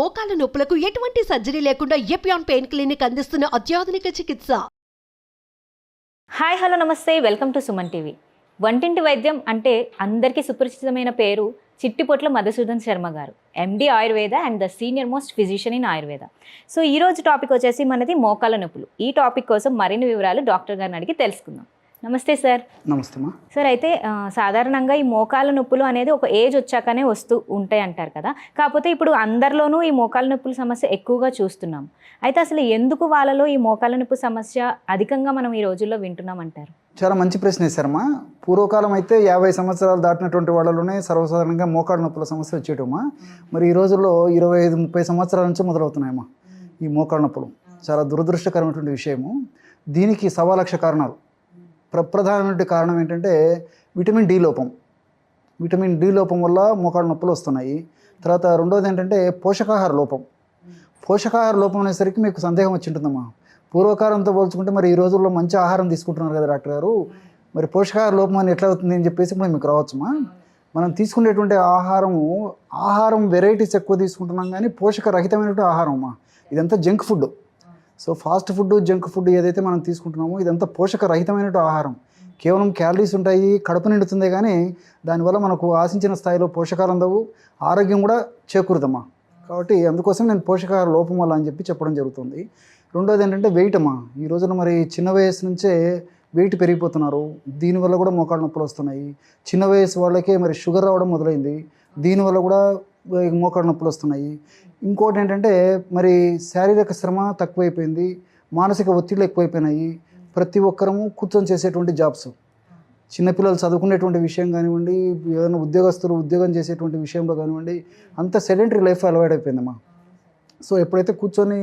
మోకాల నొప్పులకు ఎటువంటి సర్జరీ లేకుండా ఎపియాన్ పెయిన్ క్లినిక్ అందిస్తున్న అత్యాధునిక చికిత్స. హాయ్ హలో నమస్తే, వెల్కమ్ టు సుమన్ టీవీ. వంటింటి వైద్యం అంటే అందరికీ సుపరిచితమైన పేరు చిట్టిపొట్ల మధుసూదన్ శర్మ గారు, MD Ayurveda and the senior most physician in Ayurveda. So ఈ రోజు టాపిక్ వచ్చేసి మనది మోకాల నొప్పులు. ఈ టాపిక్ కోసం మరిన్ని వివరాలు డాక్టర్ గారిని అడిగి తెలుసుకుందాం. నమస్తే సార్. నమస్తే మా సార్, అయితే సాధారణంగా ఈ మోకాల నొప్పులు అనేది ఒక ఏజ్ వచ్చాకనే వస్తూ ఉంటాయి అంటారు కదా. కాకపోతే ఇప్పుడు అందరిలోనూ ఈ మోకాల నొప్పుల సమస్య ఎక్కువగా చూస్తున్నాం. అయితే అసలు ఎందుకు వాళ్ళలో ఈ మోకాల నొప్పి సమస్య అధికంగా మనం ఈ రోజుల్లో వింటున్నాం అంటారు? చాలా మంచి ప్రశ్న వేశారమ్మా. పూర్వకాలం అయితే 50 సంవత్సరాలు దాటినటువంటి వాళ్ళలోనే సర్వసాధారణంగా మోకాళ్ళ నొప్పుల సమస్య వచ్చేటమ్మా. మరి ఈ రోజుల్లో 25-30 సంవత్సరాల నుంచి మొదలవుతున్నాయమ్మా ఈ మోకాళ్ళ నొప్పులు. చాలా దురదృష్టకరమైనటువంటి విషయము. దీనికి 1,00,000 కారణాలు. ప్రధానమైన కారణం ఏంటంటే విటమిన్ డి లోపం. విటమిన్ డి లోపం వల్ల మోకాళ్ళ నొప్పులు వస్తున్నాయి. తర్వాత రెండోది ఏంటంటే పోషకాహార లోపం. పోషకాహార లోపం అనేసరికి మీకు సందేహం వచ్చి ఉంటుందమ్మా. పూర్వకాలంతో పోల్చుకుంటే మరి ఈ రోజుల్లో మంచి ఆహారం తీసుకుంటున్నారు కదా డాక్టర్ గారు, మరి పోషకాహార లోపం అని ఎట్లా అవుతుంది అని చెప్పేసి ఇప్పుడు మీకు రావచ్చుమా. మనం తీసుకునేటువంటి ఆహారం వెరైటీస్ ఎక్కువ తీసుకుంటున్నాం, కానీ పోషకరహితమైనటువంటి ఆహారం అమ్మా. ఇదంతా junk food. So fast food, junk food ఏదైతే మనం తీసుకుంటున్నామో ఇదంతా పోషకరహితమైనటువంటి ఆహారం. కేవలం క్యాలరీస్ ఉంటాయి, కడుపు నిండుతుంది, కానీ దానివల్ల మనకు ఆశించిన స్థాయిలో పోషకాలు అందవు, ఆరోగ్యం కూడా చేకూరుదమ్మా. కాబట్టి అందుకోసం నేను పోషకాహార లోపం వల్ల అని చెప్పడం జరుగుతుంది. రెండోది ఏంటంటే వెయిట్ అమ్మా. ఈ రోజున మరి చిన్న వయసు నుంచే వెయిట్ పెరిగిపోతున్నారు. దీనివల్ల కూడా మోకాళ్ళ నొప్పులు వస్తున్నాయి. చిన్న వయసు వాళ్ళకే మరి షుగర్ రావడం మొదలైంది, దీనివల్ల కూడా మోకాళ్ళ నొప్పులు వస్తున్నాయి. ఇంకోటి ఏంటంటే మరి శారీరక శ్రమ తక్కువైపోయింది, మానసిక ఒత్తిళ్ళు ఎక్కువైపోయినాయి. ప్రతి ఒక్కరము కూర్చొని చేసేటువంటి జాబ్స్, చిన్నపిల్లలు చదువుకునేటువంటి విషయం కానివ్వండి, ఏదైనా ఉద్యోగస్తులు ఉద్యోగం చేసేటువంటి విషయంలో కానివ్వండి, అంత సెడెంటరీ లైఫ్ అలవాటు అయిపోయిందమ్మా. సో ఎప్పుడైతే కూర్చొని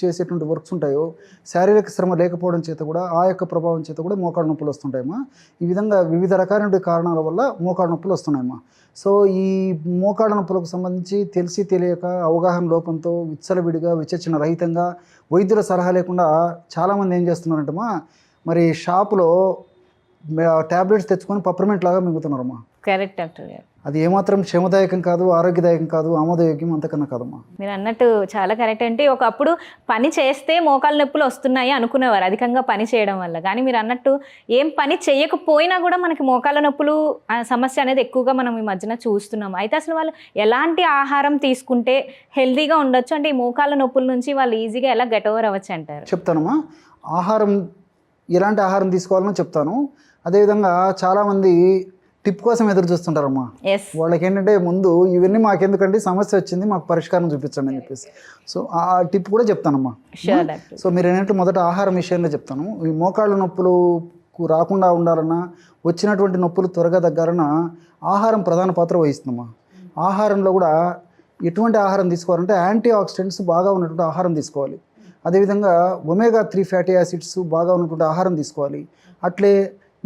చేసేటువంటి వర్క్స్ ఉంటాయో శారీరక శ్రమ లేకపోవడం చేత కూడా, ఆ యొక్క ప్రభావం చేత కూడా మోకాళ్ళ నొప్పులు వస్తుంటాయమ్మా. ఈ విధంగా వివిధ రకాలైన కారణాల వల్ల మోకాళ్ళ నొప్పులు వస్తున్నాయమ్మా. సో ఈ మోకాళ్ళ నొప్పులకు సంబంధించి తెలిసి తెలియక అవగాహన లోపంతో విచ్చలవిడిగా విచక్షణ రహితంగా వైద్యుల సలహా లేకుండా చాలామంది ఏం చేస్తున్నారంటమ్మా, మరి షాపులో ట్యాబ్లెట్స్ తెచ్చుకొని పప్రమెంట్ లాగా మింగుతున్నారమ్మా. కరెక్ట్ డాక్టర్ గారు. అది ఏమాత్రం క్షేమదాయకం కాదు, ఆరోగ్యదాయకం కాదు, ఆమోదయోగ్యం అంతకన్నా కాదమ్మా. మీరు అన్నట్టు చాలా కరెక్ట్. అంటే ఒకప్పుడు పని చేస్తే మోకాళ్ళ నొప్పులు వస్తున్నాయి అనుకునేవారు అధికంగా పని చేయడం వల్ల. కానీ మీరు అన్నట్టు ఏం పని చేయకపోయినా కూడా మనకి మోకాళ్ళ నొప్పులు సమస్య అనేది ఎక్కువగా మనం ఈ మధ్యన చూస్తున్నాం. అయితే అసలు వాళ్ళు ఎలాంటి ఆహారం తీసుకుంటే హెల్తీగా ఉండొచ్చు, అంటే ఈ మోకాళ్ళ నొప్పుల నుంచి వాళ్ళు ఈజీగా ఎలా గెట్ ఓవర్ అవ్వచ్చు అంటారు? చెప్తానమ్మా. ఎలాంటి ఆహారం తీసుకోవాలనో చెప్తాను. అదేవిధంగా చాలామంది టిప్ కోసం ఎదురు చూస్తుంటారమ్మా. వాళ్ళకి ఏంటంటే ముందు ఇవన్నీ మాకెందుకంటే సమస్య వచ్చింది, మాకు పరిష్కారం చూపించండి అని చెప్పేసి. సో ఆ టిప్ కూడా చెప్తానమ్మా. సో మీరు ఏంటంటే మొదట ఆహారం విషయంలో చెప్తాను. ఈ మోకాళ్ళ నొప్పులు రాకుండా ఉండాలన్నా, వచ్చినటువంటి నొప్పులు త్వరగా తగ్గాలన్నా ఆహారం ప్రధాన పాత్ర వహిస్తుందమ్మా. ఆహారంలో కూడా ఎటువంటి ఆహారం తీసుకోవాలంటే యాంటీ ఆక్సిడెంట్స్ బాగా ఉన్నటువంటి ఆహారం తీసుకోవాలి. అదేవిధంగా omega-3 ఫ్యాటీ యాసిడ్స్ బాగా ఉన్నటువంటి ఆహారం తీసుకోవాలి. అట్లే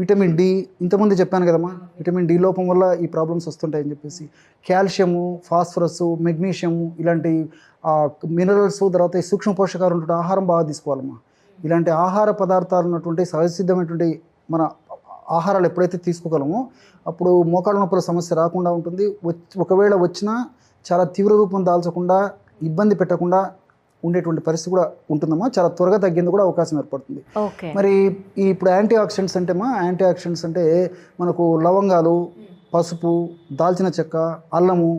విటమిన్ డి, ఇంతకుముందు చెప్పాను కదమ్మా, విటమిన్ డి లోపం వల్ల ఈ ప్రాబ్లమ్స్ వస్తుంటాయని చెప్పేసి. కాల్షియము, ఫాస్ఫరస్, మెగ్నీషియము ఇలాంటి మినరల్స్, తర్వాత ఈ సూక్ష్మ పోషకాలు ఉన్నటువంటి ఆహారం బాగా తీసుకోవాలమ్మా. ఇలాంటి ఆహార పదార్థాలు ఉన్నటువంటి సహజసిద్ధమైనటువంటి మన ఆహారాలు ఎప్పుడైతే తీసుకోగలమో అప్పుడు మోకాళ్ళ నొప్పుల సమస్య రాకుండా ఉంటుంది. ఒకవేళ వచ్చినా చాలా తీవ్ర రూపం దాల్చకుండా, ఇబ్బంది పెట్టకుండా ఉండేటువంటి పరిస్థితి కూడా ఉంటుందమ్మా. చాలా త్వరగా తగ్గేందుకు కూడా అవకాశం ఏర్పడుతుంది. మరి ఇప్పుడు యాంటీ ఆక్సిడెంట్స్ యాంటీ ఆక్సిడెంట్స్ అంటే మనకు లవంగాలు, పసుపు, దాల్చిన చెక్క, అల్లము,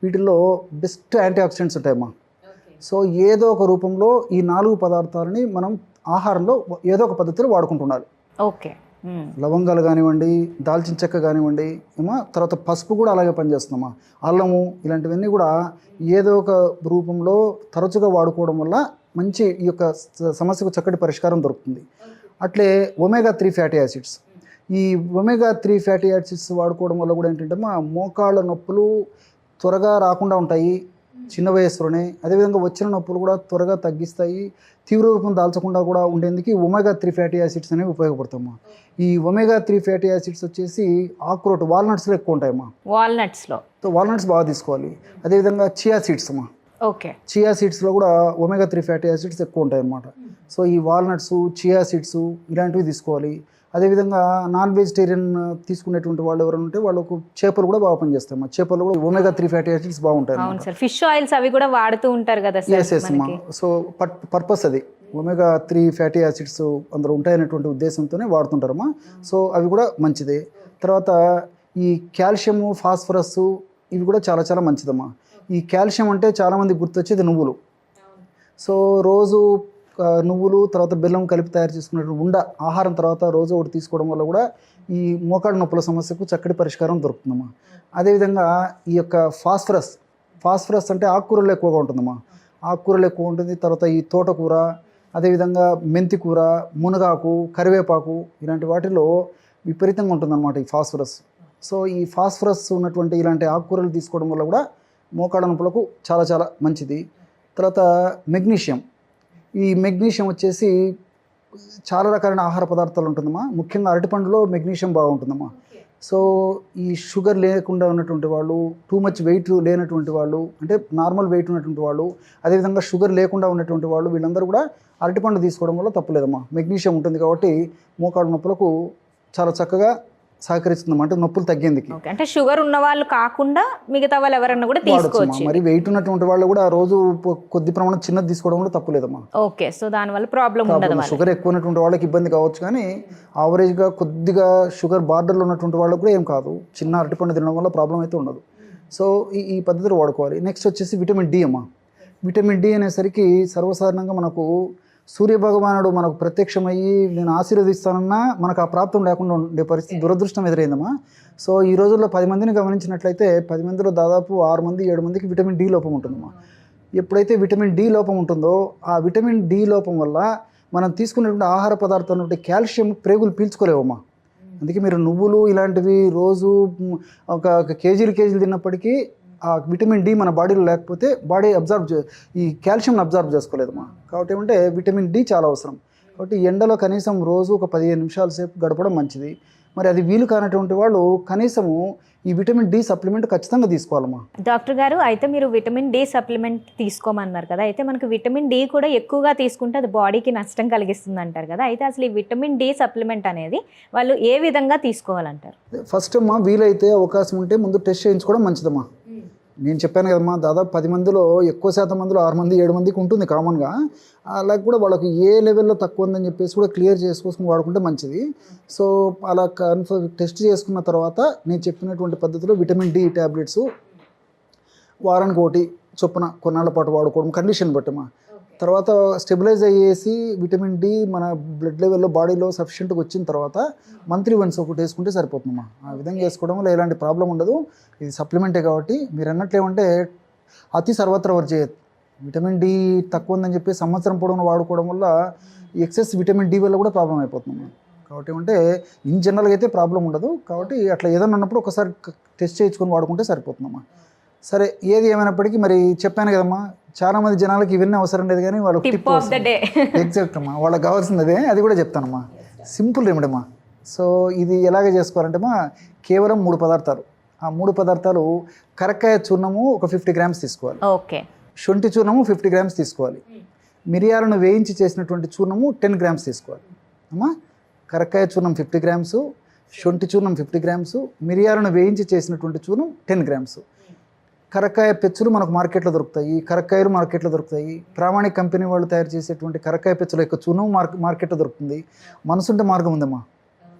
వీటిల్లో బెస్ట్ యాంటీ ఆక్సిడెంట్స్ ఉంటాయమ్మా. సో ఏదో ఒక రూపంలో ఈ 4 పదార్థాలని మనం ఆహారంలో ఏదో ఒక పద్ధతిలో వాడుకుంటున్నాలి. లవంగాలు కానివ్వండి, దాల్చిన చెక్క కానివ్వండి ఏమో, తర్వాత పసుపు కూడా అలాగే పనిచేస్తుందమ్మా. అల్లము ఇలాంటివన్నీ కూడా ఏదో ఒక రూపంలో తరచుగా వాడుకోవడం వల్ల మంచి ఈ యొక్క సమస్యకు చక్కటి పరిష్కారం దొరుకుతుంది. అట్లే omega-3 ఫ్యాటీ యాసిడ్స్, ఈ omega-3 ఫ్యాటీ యాసిడ్స్ వాడుకోవడం వల్ల కూడా ఏంటంటే మోకాళ్ళ నొప్పులు త్వరగా రాకుండా ఉంటాయి చిన్న వయసులోనే. అదేవిధంగా వచ్చిన నొప్పులు కూడా త్వరగా తగ్గిస్తాయి, తీవ్ర రూపం దాల్చకుండా కూడా ఉండేందుకు omega-3 ఫ్యాటీ యాసిడ్స్ అనేవి ఉపయోగపడతాయమ్మా. ఈ omega-3 ఫ్యాటీ యాసిడ్స్ వచ్చేసి ఆకురోట్, వాల్నట్స్లో ఎక్కువ ఉంటాయమ్మా. వాల్నట్స్ బాగా తీసుకోవాలి. అదేవిధంగా చియా సీడ్స్ అమ్మా. చియా సీడ్స్లో కూడా omega-3 ఫ్యాటీ యాసిడ్స్ ఎక్కువ ఉంటాయి అన్నమాట. సో ఈ వాల్నట్స్, చియా సీడ్స్ ఇలాంటివి తీసుకోవాలి. అదేవిధంగా నాన్ వెజిటేరియన్ తీసుకునేటువంటి వాళ్ళు ఎవరైనా ఉంటే వాళ్ళకు చేపలు కూడా బాగా పనిచేస్తాయి అమ్మా. చేపలు కూడా omega-3 ఫ్యాటీ యాసిడ్స్ బాగుంటాయి. అవును సార్, ఫిష్ ఆయిల్స్ అవి కూడా వాడుతూ ఉంటారు కదా సార్. ఎస్ అమ్మా. సో పర్పస్ అది omega-3 ఫ్యాటీ యాసిడ్స్ అందులో ఉంటాయనేటువంటి ఉద్దేశంతోనే వాడుతుంటారమ్మా. సో అవి కూడా మంచిదే. తర్వాత ఈ కాల్షియము, ఫాస్ఫరస్ ఇవి కూడా చాలా చాలా మంచిదమ్మా. ఈ కాల్షియం అంటే చాలామంది గుర్తొచ్చేది నువ్వులు. సో రోజు నువ్వులు తర్వాత బెల్లం కలిపి తయారు చేసుకున్నటువంటి ఆహారం తర్వాత రోజు ఒకటి తీసుకోవడం వల్ల కూడా ఈ మోకాడు నొప్పుల సమస్యకు చక్కటి పరిష్కారం దొరుకుతుందమ్మా. అదేవిధంగా ఈ యొక్క ఫాస్ఫరస్ అంటే ఆకుకూరలు ఎక్కువగా ఉంటుందమ్మా. ఆకుకూరలు ఎక్కువ ఉంటుంది. తర్వాత ఈ తోటకూర, అదేవిధంగా మెంతి కూర, మునగాకు, కరివేపాకు ఇలాంటి వాటిలో విపరీతంగా ఉంటుందన్నమాట ఈ ఫాస్ఫరస్. సో ఈ ఫాస్ఫరస్ ఉన్నటువంటి ఇలాంటి ఆకుకూరలు తీసుకోవడం వల్ల కూడా మోకాళ్ళ నొప్పులకు చాలా చాలా మంచిది. తర్వాత మెగ్నీషియం. ఈ మెగ్నీషియం వచ్చేసి చాలా రకాలైన ఆహార పదార్థాలు ఉంటుందమ్మా. ముఖ్యంగా అరటిపండులో మెగ్నీషియం బాగుంటుందమ్మా. సో ఈ షుగర్ లేకుండా ఉన్నటువంటి వాళ్ళు, టూ మచ్ వెయిట్ లేనటువంటి వాళ్ళు, అంటే నార్మల్ వెయిట్ ఉన్నటువంటి వాళ్ళు, అదేవిధంగా షుగర్ లేకుండా ఉన్నటువంటి వాళ్ళు, వీళ్ళందరూ కూడా అరటిపండు తీసుకోవడం వల్ల తప్పులేదమ్మా. మెగ్నీషియం ఉంటుంది కాబట్టి మోకాళ్ళ నొప్పులకు చాలా చక్కగా సహకరిస్తుందమ్మా, అంటే నొప్పులు తగ్గేందుకు. అంటే షుగర్ ఉన్న వాళ్ళు కాకుండా మిగతా వాళ్ళు ఎవరన్నా కూడా తీసుకోవచ్చు. మరి వెయిట్ ఉన్నటువంటి వాళ్ళు కూడా రోజు కొద్ది ప్రమాణం చిన్నది తీసుకోవడం కూడా తప్పులేదమ్మా. ఓకే, సో దానివల్ల ప్రాబ్లం ఉండదు. షుగర్ ఎక్కువ ఉన్నటువంటి వాళ్ళకి ఇబ్బంది కావచ్చు, కానీ ఆవరేజ్గా కొద్దిగా షుగర్ బార్డర్లో ఉన్నటువంటి వాళ్ళకు కూడా ఏం కాదు. చిన్న అరటిపండు తినడం వల్ల ప్రాబ్లం అయితే ఉండదు. సో ఈ పద్ధతిలో వాడుకోవాలి. నెక్స్ట్ వచ్చేసి విటమిన్ డి అమ్మా. విటమిన్ డి అనేసరికి సర్వసాధారణంగా మనకు సూర్యభగవానుడు మనకు ప్రత్యక్షమయ్యి నేను ఆశీర్వదిస్తానన్నా మనకు ఆ ప్రాప్తం లేకుండా ఉండే పరిస్థితి, దురదృష్టం ఎదురైందమ్మా. సో ఈ రోజుల్లో 10 మందిని గమనించినట్లయితే 10 మందిలో దాదాపు 6 మంది 7 మందికి విటమిన్ డి లోపం ఉంటుందమ్మా. ఎప్పుడైతే విటమిన్ డి లోపం ఉంటుందో ఆ విటమిన్ డి లోపం వల్ల మనం తీసుకునేటువంటి ఆహార పదార్థాలు ఉంటే కాల్షియం ప్రేగులు పీల్చుకోలేవమ్మా. అందుకే మీరు నువ్వులు ఇలాంటివి రోజు ఒక కేజీలు తిన్నప్పటికీ ఆ విటమిన్ డి మన బాడీలో లేకపోతే బాడీ ఈ కాల్షియంని అబ్జర్వ్ చేసుకోలేదమ్మా. కాబట్టి ఏమంటే విటమిన్ డి చాలా అవసరం. కాబట్టి ఎండలో కనీసం రోజు ఒక 15 నిమిషాల సేపు గడపడం మంచిది. మరి అది వీలు కానటువంటి వాళ్ళు కనీసము ఈ విటమిన్ డి సప్లిమెంట్ ఖచ్చితంగా తీసుకోవాలమ్మా. డాక్టర్ గారు, అయితే మీరు విటమిన్ డి సప్లిమెంట్ తీసుకోమన్నారు కదా, అయితే మనకు విటమిన్ డి కూడా ఎక్కువగా తీసుకుంటే అది బాడీకి నష్టం కలిగిస్తుంది అంటారు కదా, అయితే అసలు ఈ విటమిన్ డి సప్లిమెంట్ అనేది వాళ్ళు ఏ విధంగా తీసుకోవాలంటారు? ఫస్ట్ అమ్మా వీలైతే అవకాశం ఉంటే ముందు టెస్ట్ చేయించుకోవడం మంచిదమ్మా. నేను చెప్పాను కదమ్మా, దాదాపు 10 మందిలో ఎక్కువ శాతం మందిలో 6 మంది 7 మందికి ఉంటుంది కామన్గా. అలా కూడా వాళ్ళకి ఏ లెవెల్లో తక్కువ ఉందని చెప్పేసి కూడా క్లియర్ చేసుకొని వాడుకుంటే మంచిది. సో అలా టెస్ట్ చేసుకున్న తర్వాత నేను చెప్పినటువంటి పద్ధతిలో విటమిన్ డి ట్యాబ్లెట్స్ వారానికి ఒకటి చొప్పున కొన్నాళ్ళ పాటు వాడుకోవడం కండిషన్ బట్టమ్మా. తర్వాత స్టెబిలైజ్ అయ్యేసి విటమిన్ డి మన బ్లడ్ లెవెల్లో బాడీలో సఫిషియెంట్గా వచ్చిన తర్వాత మంత్లీ వన్స్ ఒకటి వేసుకుంటే సరిపోతుందమ్మా. ఆ విధంగా వేసుకోవడం వల్ల ఎలాంటి ప్రాబ్లం ఉండదు. ఇది సప్లిమెంటే కాబట్టి మీరు అన్నట్లు ఏమంటే అతి సర్వత్ర వర్జయత్. విటమిన్ డి తక్కువ ఉందని చెప్పి సంవత్సరం పొడవునా వాడుకోవడం వల్ల ఎక్సెస్ విటమిన్ డి వల్ల కూడా ప్రాబ్లం అయిపోతుందమ్మా. కాబట్టి ఏమంటే ఇన్ జనరల్గా అయితే ప్రాబ్లం ఉండదు. కాబట్టి అట్లా ఏదైనా ఉన్నప్పుడు ఒకసారి టెస్ట్ చేయించుకొని వాడుకుంటే సరిపోతుందమ్మా. సరే, ఏది ఏమైనప్పటికీ మరి చెప్పాను కదమ్మా, చాలా మంది జనాలకి ఇవన్నీ అవసరం లేదు, కానీ వాళ్ళకి టిప్ ఎగ్జాక్ట్ అమ్మా, వాళ్ళకి కావాల్సింది అదే. అది కూడా చెప్తానమ్మా, సింపుల్ రెమెడీ అమ్మా. సో ఇది ఎలాగ చేసుకోవాలంటే అమ్మా, కేవలం 3 పదార్థాలు. ఆ 3 పదార్థాలు కరక్కాయ చూర్ణము ఒక 50 గ్రామ్స్ తీసుకోవాలి. ఓకే. శొంఠి చూర్ణము 50 గ్రామ్స్ తీసుకోవాలి. మిరియాలను వేయించి చేసినటువంటి చూర్ణము 10 గ్రామ్స్ తీసుకోవాలి అమ్మా. కరక్కాయ చూర్ణం 50 గ్రామ్స్, శొంఠి చూర్ణం 50 గ్రామ్స్, మిరియాలను వేయించి చేసినటువంటి చూర్ణం 10 గ్రామ్స్. కరక్కాయ పెచ్చులు మనకు మార్కెట్లో దొరుకుతాయి, కరక్కాయలు మార్కెట్లో దొరుకుతాయి. ప్రామాణిక కంపెనీ వాళ్ళు తయారు చేసేటువంటి కరక్కాయ పెచ్చుల యొక్క చూర్ణం మార్కెట్లో దొరుకుతుంది. మనసుంటే మార్గం ఉందమ్మా.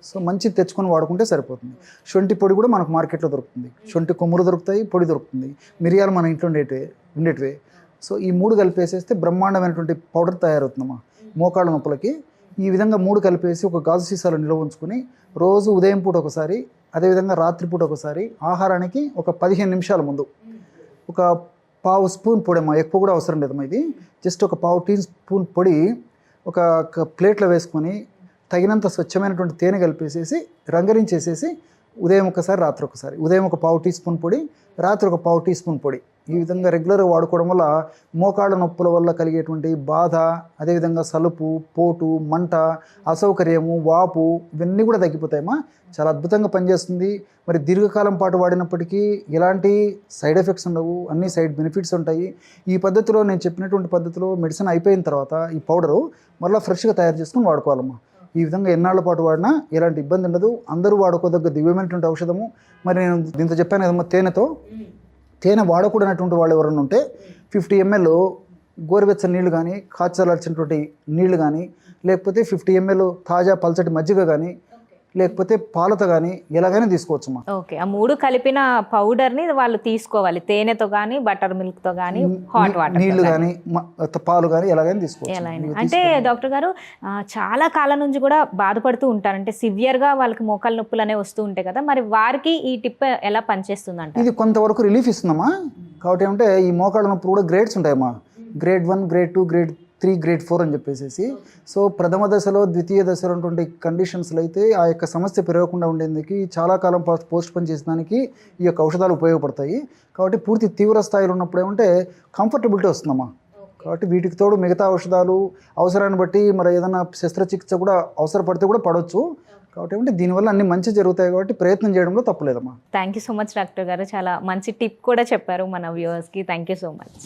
సో మంచి తెచ్చుకొని వాడుకుంటే సరిపోతుంది. శొంఠి పొడి కూడా మనకు మార్కెట్లో దొరుకుతుంది. శొంఠి కొమ్ములు దొరుకుతాయి, పొడి దొరుకుతుంది. మిరియాలు మన ఇంట్లో ఉండేటివే. సో ఈ 3 కలిపేసేస్తే బ్రహ్మాండమైనటువంటి పౌడర్ తయారవుతుందమ్మా మోకాళ్ళ నొప్పులకి. ఈ విధంగా 3 కలిపేసి ఒక గాజు సీసాలో నిల్వ ఉంచుకొని రోజు ఉదయం పూట ఒకసారి, అదేవిధంగా రాత్రిపూట ఒకసారి, ఆహారానికి ఒక 15 నిమిషాల ముందు ఒక 1/2 స్పూన్ పొడి అమ్మా, ఎక్కువ కూడా అవసరం లేదమ్మా. ఇది జస్ట్ ఒక 1/2 టీ స్పూన్ పొడి ఒక ప్లేట్లో వేసుకొని తగినంత స్వచ్ఛమైనటువంటి తేనె కలిపేసేసి రంగరించేసేసి ఉదయం ఒకసారి రాత్రి ఒకసారి, ఉదయం ఒక పావు టీ స్పూన్ పొడి, రాత్రి ఒక పావు టీ స్పూన్ పొడి. ఈ విధంగా రెగ్యులర్గా వాడుకోవడం వల్ల మోకాళ్ళ నొప్పుల వల్ల కలిగేటువంటి బాధ, అదేవిధంగా సలుపు, పోటు, మంట, అసౌకర్యము, వాపు ఇవన్నీ కూడా తగ్గిపోతాయమ్మా. చాలా అద్భుతంగా పనిచేస్తుంది. మరి దీర్ఘకాలం పాటు వాడినప్పటికీ ఎలాంటి సైడ్ ఎఫెక్ట్స్ ఉండవు, అన్ని సైడ్ బెనిఫిట్స్ ఉంటాయి. ఈ పద్ధతిలో నేను చెప్పినటువంటి పద్ధతిలో మెడిసిన్ అయిపోయిన తర్వాత ఈ పౌడరు మళ్ళీ ఫ్రెష్గా తయారు చేసుకుని వాడుకోవాలమ్మా. ఈ విధంగా ఎన్నాళ్ళ పాటు వాడినా ఎలాంటి ఇబ్బంది ఉండదు. అందరూ వాడుకోదగ్గ దివ్యమైనటువంటి ఔషధము. మరి నేను దీంతో చెప్పాను కదమ్మా, తేనె వాడకూడనటువంటి వాళ్ళు ఎవరైనా ఉంటే 50 ml గోరువెచ్చని నీళ్లు కానీ, కాచలాల్సినటువంటి నీళ్లు కానీ, లేకపోతే 50 ml తాజా పల్చటి మజ్జిగ కానీ, లేకపోతే పాలతో కానీ ఎలాగైనా తీసుకోవచ్చమ్మా. ఓకే, ఆ 3 కలిపిన పౌడర్ని వాళ్ళు తీసుకోవాలి. తేనెతో కానీ, బటర్ మిల్క్తో కానీ, హాట్ వాటర్, నీళ్లు కానీ, పాలు కానీ ఎలాగైనా తీసుకోవచ్చు. అంటే డాక్టర్ గారు చాలా కాలం నుంచి కూడా బాధపడుతూ ఉంటారు, అంటే సివియర్గా వాళ్ళకి మోకాలు నొప్పులు అనేవి వస్తూ ఉంటాయి కదా, మరి వారికి ఈ టిప్ ఎలా పనిచేస్తుందంట? ఇది కొంతవరకు రిలీఫ్ ఇస్తుందమ్మా. కాబట్టి ఏమంటే ఈ మోకాళ్ళ నొప్పులు కూడా గ్రేడ్స్ ఉంటాయమ్మా. గ్రేడ్ 1, గ్రేడ్ 2, గ్రేడ్ 3, గ్రేడ్ 4 అని చెప్పేసి. సో ప్రథమ దశలో, ద్వితీయ దశలో ఉన్నటువంటి కండిషన్స్లో అయితే ఆ యొక్క సమస్య పెరగకుండా ఉండేందుకు చాలా కాలం పోస్ట్ పోన్ చేసేదానికి ఈ యొక్క ఔషధాలు ఉపయోగపడతాయి. కాబట్టి పూర్తి తీవ్ర స్థాయిలో ఉన్నప్పుడు ఏమంటే కంఫర్టబిలిటీ వస్తుందమ్మా. కాబట్టి వీటికి తోడు మిగతా ఔషధాలు అవసరాన్ని బట్టి మరి ఏదైనా శస్త్రచికిత్స కూడా అవసరపడితే కూడా పడవచ్చు. కాబట్టి ఏమంటే దీనివల్ల అన్ని మంచి జరుగుతాయి కాబట్టి ప్రయత్నం చేయడంలో తప్పులేదమ్మా. Thank you so much doctor గారు, చాలా మంచి టిప్ కూడా చెప్పారు మన వ్యూవర్స్కి. Thank you so much.